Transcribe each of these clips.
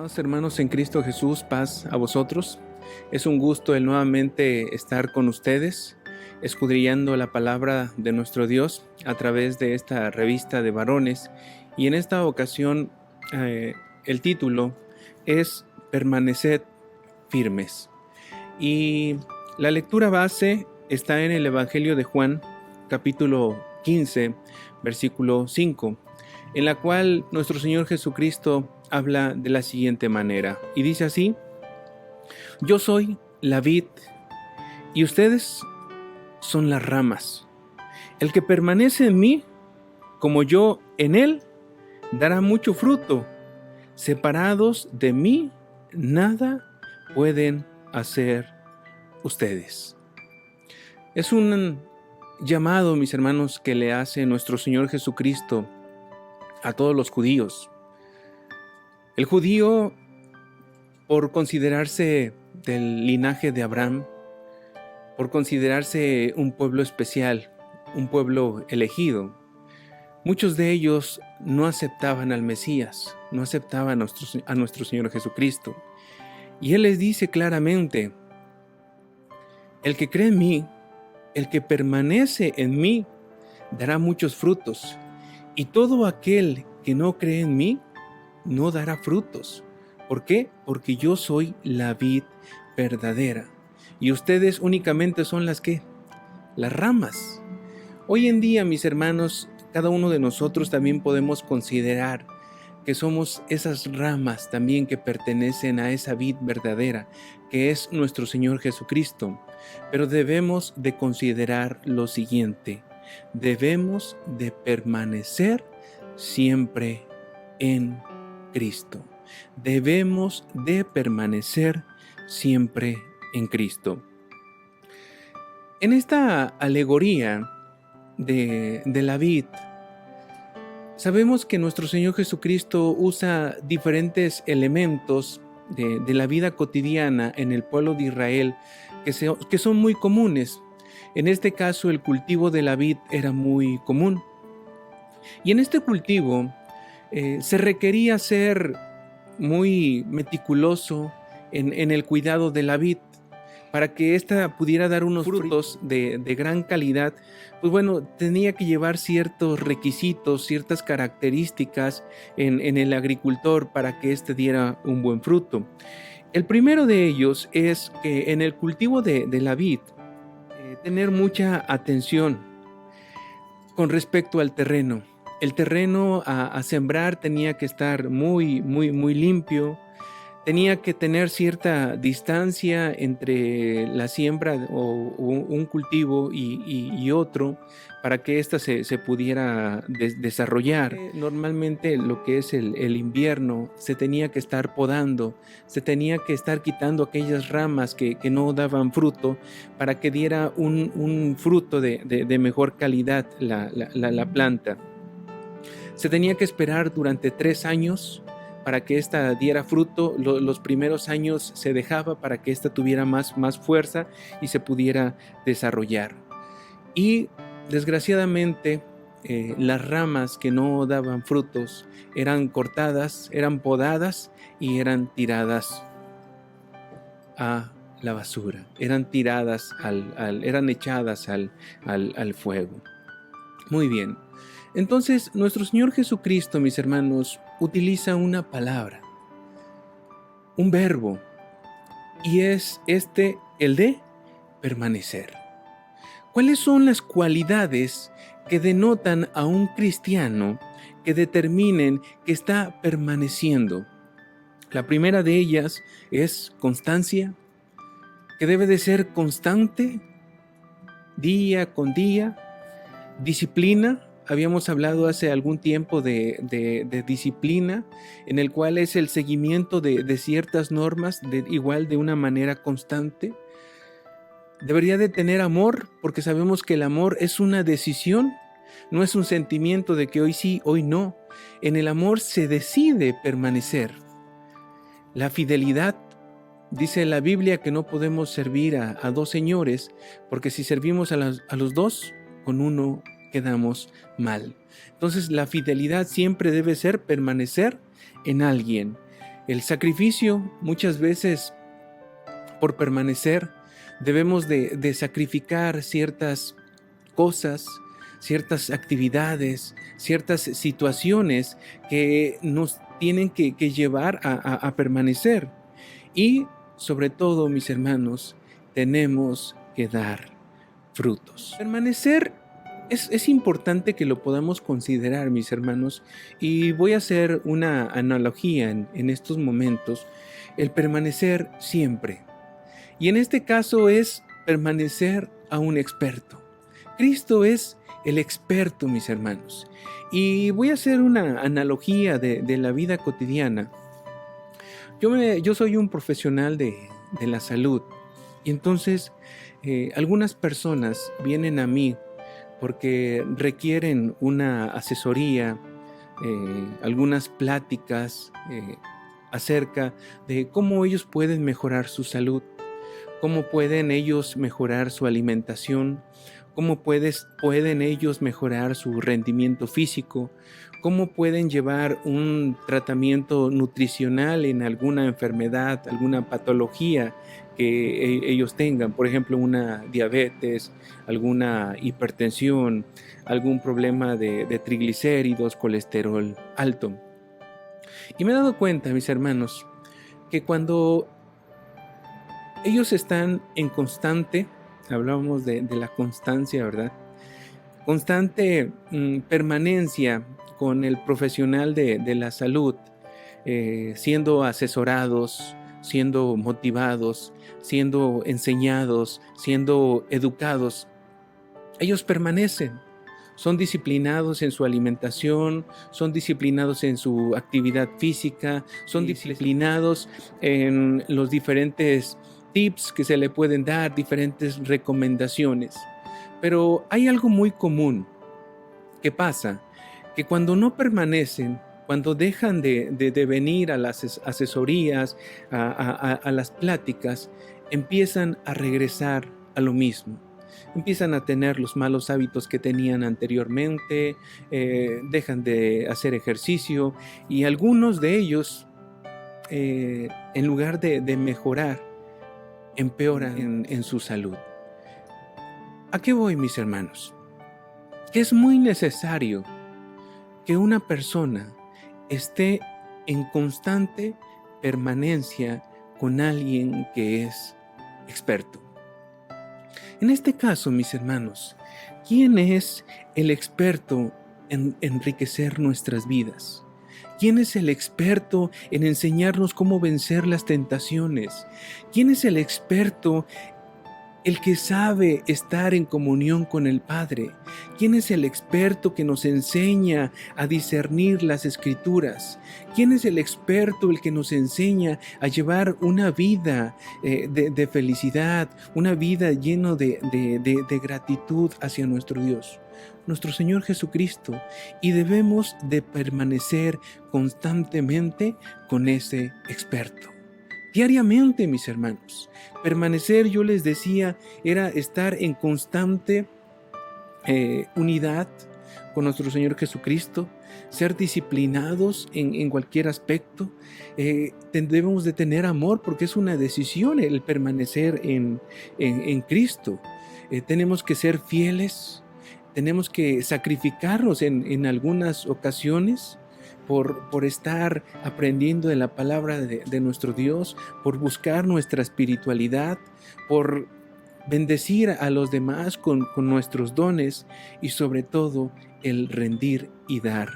Amados hermanos en Cristo Jesús, paz a vosotros. Es un gusto el nuevamente estar con ustedes, escudriñando la palabra de nuestro Dios a través de esta revista de varones. Y en esta ocasión el título es Permaneced firmes. Y la lectura base está en el Evangelio de Juan, capítulo 15, versículo 5, en la cual nuestro Señor Jesucristo habla de la siguiente manera, y dice así: yo soy la vid y ustedes son las ramas. El que permanece en mí, como yo en él, dará mucho fruto. Separados de mí, nada pueden hacer ustedes. Es un llamado, mis hermanos, que le hace nuestro Señor Jesucristo a todos los judíos. El judío, por considerarse del linaje de Abraham, por considerarse un pueblo especial, un pueblo elegido, muchos de ellos no aceptaban al Mesías, no aceptaban a nuestro Señor Jesucristo. Y Él les dice claramente: el que cree en mí, el que permanece en mí, dará muchos frutos. Y todo aquel que no cree en mí, no dará frutos. ¿Por qué? Porque yo soy la vid verdadera. Y ustedes únicamente son las ramas. Hoy en día, mis hermanos, cada uno de nosotros también podemos considerar que somos esas ramas también que pertenecen a esa vid verdadera, que es nuestro Señor Jesucristo. Pero debemos de considerar lo siguiente: debemos de permanecer siempre en Cristo. Debemos de permanecer siempre en Cristo. En esta alegoría de la vid, sabemos que nuestro Señor Jesucristo usa diferentes elementos de la vida cotidiana en el pueblo de Israel que son muy comunes. En este caso, el cultivo de la vid era muy común. Y en este cultivo se requería ser muy meticuloso en el cuidado de la vid. Para que ésta pudiera dar unos frutos de gran calidad, pues bueno, tenía que llevar ciertos requisitos, ciertas características en el agricultor para que éste diera un buen fruto. El primero de ellos es que en el cultivo de la vid, tener mucha atención con respecto al terreno. El terreno a sembrar tenía que estar muy limpio. Tenía que tener cierta distancia entre la siembra o un cultivo y otro para que ésta se pudiera desarrollar. Normalmente lo que es el invierno se tenía que estar podando, se tenía que estar quitando aquellas ramas que no daban fruto para que diera un fruto de mejor calidad la planta. Se tenía que esperar durante 3 años para que ésta diera fruto. Los primeros años se dejaba para que ésta tuviera más fuerza y se pudiera desarrollar. Y desgraciadamente las ramas que no daban frutos eran cortadas, eran podadas y eran tiradas a la basura, eran tiradas eran echadas al fuego. Muy bien. Entonces, nuestro Señor Jesucristo, mis hermanos, utiliza una palabra, un verbo, y es el de permanecer. ¿Cuáles son las cualidades que denotan a un cristiano que determinen que está permaneciendo? La primera de ellas es constancia, que debe de ser constante, día con día. Disciplina. Habíamos hablado hace algún tiempo de disciplina, en el cual es el seguimiento de ciertas normas, igual de una manera constante. Debería de tener amor, porque sabemos que el amor es una decisión, no es un sentimiento de que hoy sí, hoy no. En el amor se decide permanecer. La fidelidad. Dice la Biblia que no podemos servir a 2 señores, porque si servimos a los 2, con uno quedamos mal. Entonces la fidelidad siempre debe ser permanecer en alguien. El sacrificio, muchas veces por permanecer, debemos de sacrificar ciertas cosas, ciertas actividades, ciertas situaciones que nos tienen que llevar a permanecer. Y sobre todo, mis hermanos, tenemos que dar frutos. Permanecer es importante que lo podamos considerar, mis hermanos, y voy a hacer una analogía en estos momentos. El permanecer siempre. Y en este caso es permanecer a un experto. Cristo es el experto, mis hermanos. Y voy a hacer una analogía de la vida cotidiana. Yo soy un profesional de la salud. Y entonces algunas personas vienen a mí porque requieren una asesoría, algunas pláticas acerca de cómo ellos pueden mejorar su salud, cómo pueden ellos mejorar su alimentación, cómo pueden ellos mejorar su rendimiento físico, cómo pueden llevar un tratamiento nutricional en alguna enfermedad, alguna patología que ellos tengan, por ejemplo, una diabetes, alguna hipertensión, algún problema de triglicéridos, colesterol alto. Y me he dado cuenta, mis hermanos, que cuando ellos están en constante, hablábamos de la constancia, ¿verdad? Constante permanencia con el profesional de la salud, siendo asesorados, siendo motivados, siendo enseñados, siendo educados. Ellos permanecen, son disciplinados en su alimentación, son disciplinados en su actividad física, son disciplinados en los diferentes tips que se le pueden dar, diferentes recomendaciones. Pero hay algo muy común que pasa, que cuando no permanecen, cuando dejan de venir a las asesorías, a las pláticas, empiezan a regresar a lo mismo. Empiezan a tener los malos hábitos que tenían anteriormente, dejan de hacer ejercicio y algunos de ellos, en lugar de mejorar, empeoran en su salud. ¿A qué voy, mis hermanos? Que es muy necesario que una persona esté en constante permanencia con alguien que es experto. En este caso, mis hermanos, ¿quién es el experto en enriquecer nuestras vidas? ¿Quién es el experto en enseñarnos cómo vencer las tentaciones? ¿Quién es el experto, el que sabe estar en comunión con el Padre? ¿Quién es el experto que nos enseña a discernir las Escrituras? ¿Quién es el experto, el que nos enseña a llevar una vida de felicidad, una vida llena de gratitud hacia nuestro Dios? Nuestro Señor Jesucristo, y debemos de permanecer constantemente con ese experto. Diariamente, mis hermanos, permanecer, yo les decía, era estar en constante unidad con nuestro Señor Jesucristo, ser disciplinados en cualquier aspecto. Debemos de tener amor porque es una decisión el permanecer en Cristo. Tenemos que ser fieles, tenemos que sacrificarnos en algunas ocasiones por estar aprendiendo de la palabra de nuestro Dios, por buscar nuestra espiritualidad, por bendecir a los demás con nuestros dones y sobre todo el rendir y dar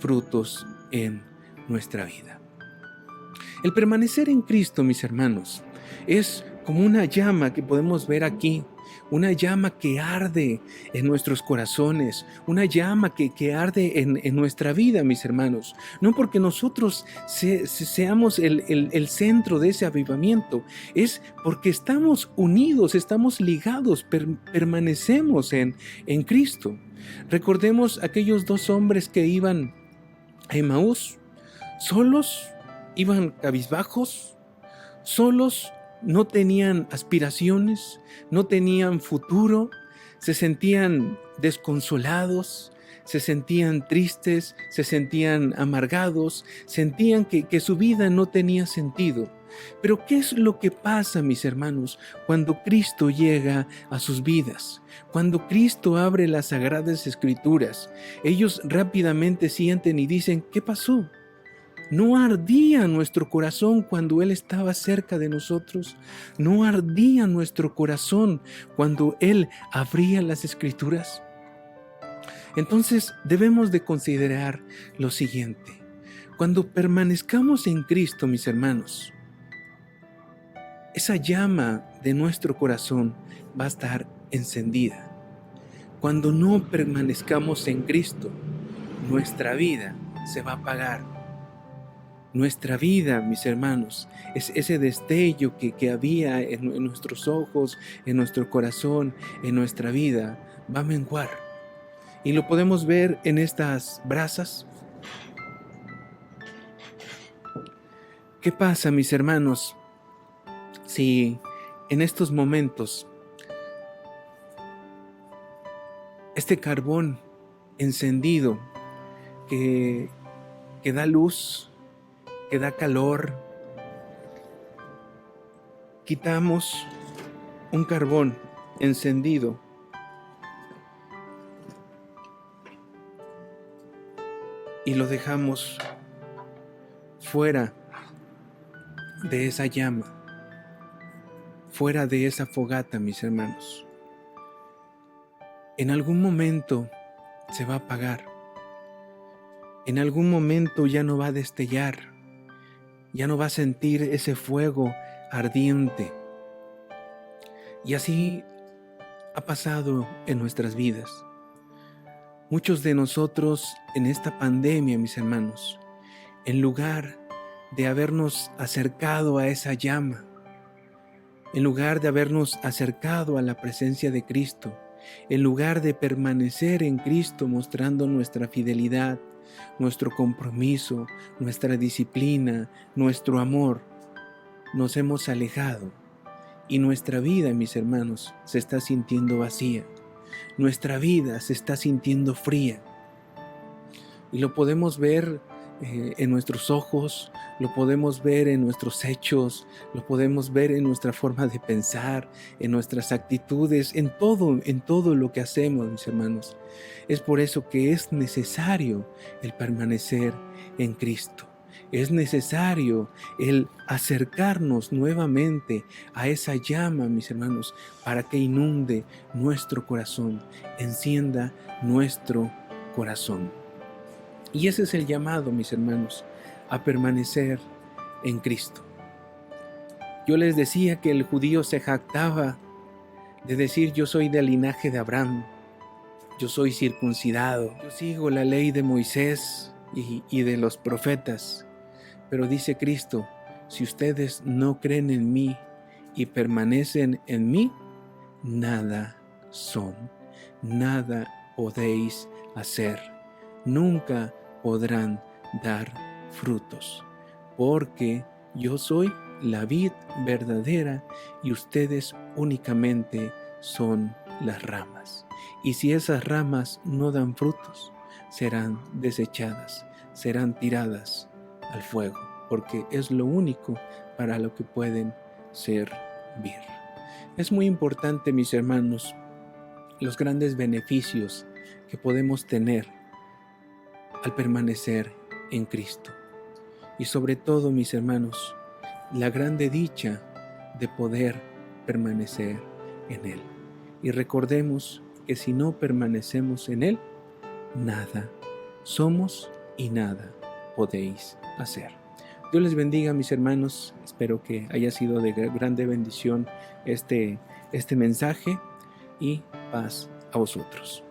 frutos en nuestra vida. El permanecer en Cristo, mis hermanos, es como una llama que podemos ver aquí, una llama que arde en nuestros corazones, una llama que arde en nuestra vida, mis hermanos. No porque nosotros seamos el centro de ese avivamiento, es porque estamos unidos, estamos ligados, permanecemos en Cristo. Recordemos aquellos dos hombres que iban a Emaús, solos, iban cabizbajos, solos, no tenían aspiraciones, no tenían futuro, se sentían desconsolados, se sentían tristes, se sentían amargados, sentían que su vida no tenía sentido. Pero ¿qué es lo que pasa, mis hermanos, cuando Cristo llega a sus vidas? Cuando Cristo abre las Sagradas Escrituras, ellos rápidamente sienten y dicen, ¿qué pasó? ¿No ardía nuestro corazón cuando Él estaba cerca de nosotros? ¿No ardía nuestro corazón cuando Él abría las Escrituras? Entonces debemos de considerar lo siguiente. Cuando permanezcamos en Cristo, mis hermanos, esa llama de nuestro corazón va a estar encendida. Cuando no permanezcamos en Cristo, nuestra vida se va a apagar. Nuestra vida, mis hermanos, es ese destello que había en nuestros ojos, en nuestro corazón, en nuestra vida, va a menguar. Y lo podemos ver en estas brasas. ¿Qué pasa, mis hermanos, si en estos momentos este carbón encendido que da luz, que da calor, quitamos un carbón encendido y lo dejamos fuera de esa llama, fuera de esa fogata, mis hermanos? En algún momento se va a apagar, en algún momento ya no va a destellar, ya no va a sentir ese fuego ardiente. Y así ha pasado en nuestras vidas. Muchos de nosotros en esta pandemia, mis hermanos, en lugar de habernos acercado a esa llama, en lugar de habernos acercado a la presencia de Cristo, en lugar de permanecer en Cristo mostrando nuestra fidelidad, nuestro compromiso, nuestra disciplina, nuestro amor, nos hemos alejado y nuestra vida, mis hermanos, se está sintiendo vacía. Nuestra vida se está sintiendo fría. Y lo podemos ver en nuestros ojos, lo podemos ver en nuestros hechos, lo podemos ver en nuestra forma de pensar, en nuestras actitudes, en todo lo que hacemos, mis hermanos. Es por eso que es necesario el permanecer en Cristo. Es necesario el acercarnos nuevamente a esa llama, mis hermanos, para que inunde nuestro corazón, encienda nuestro corazón. Y ese es el llamado, mis hermanos, a permanecer en Cristo. Yo les decía que el judío se jactaba de decir: yo soy del linaje de Abraham, yo soy circuncidado, yo sigo la ley de Moisés y de los profetas. Pero dice Cristo: si ustedes no creen en mí y permanecen en mí, nada son, nada podéis hacer, nunca podrán dar frutos, porque yo soy la vid verdadera y ustedes únicamente son las ramas. Y si esas ramas no dan frutos, serán desechadas, serán tiradas al fuego, porque es lo único para lo que pueden servir. Es muy importante, mis hermanos, los grandes beneficios que podemos tener al permanecer en Cristo. Y sobre todo, mis hermanos, la grande dicha de poder permanecer en Él. Y recordemos que si no permanecemos en Él, nada somos y nada podéis hacer. Dios les bendiga, mis hermanos. Espero que haya sido de grande bendición este mensaje, y paz a vosotros.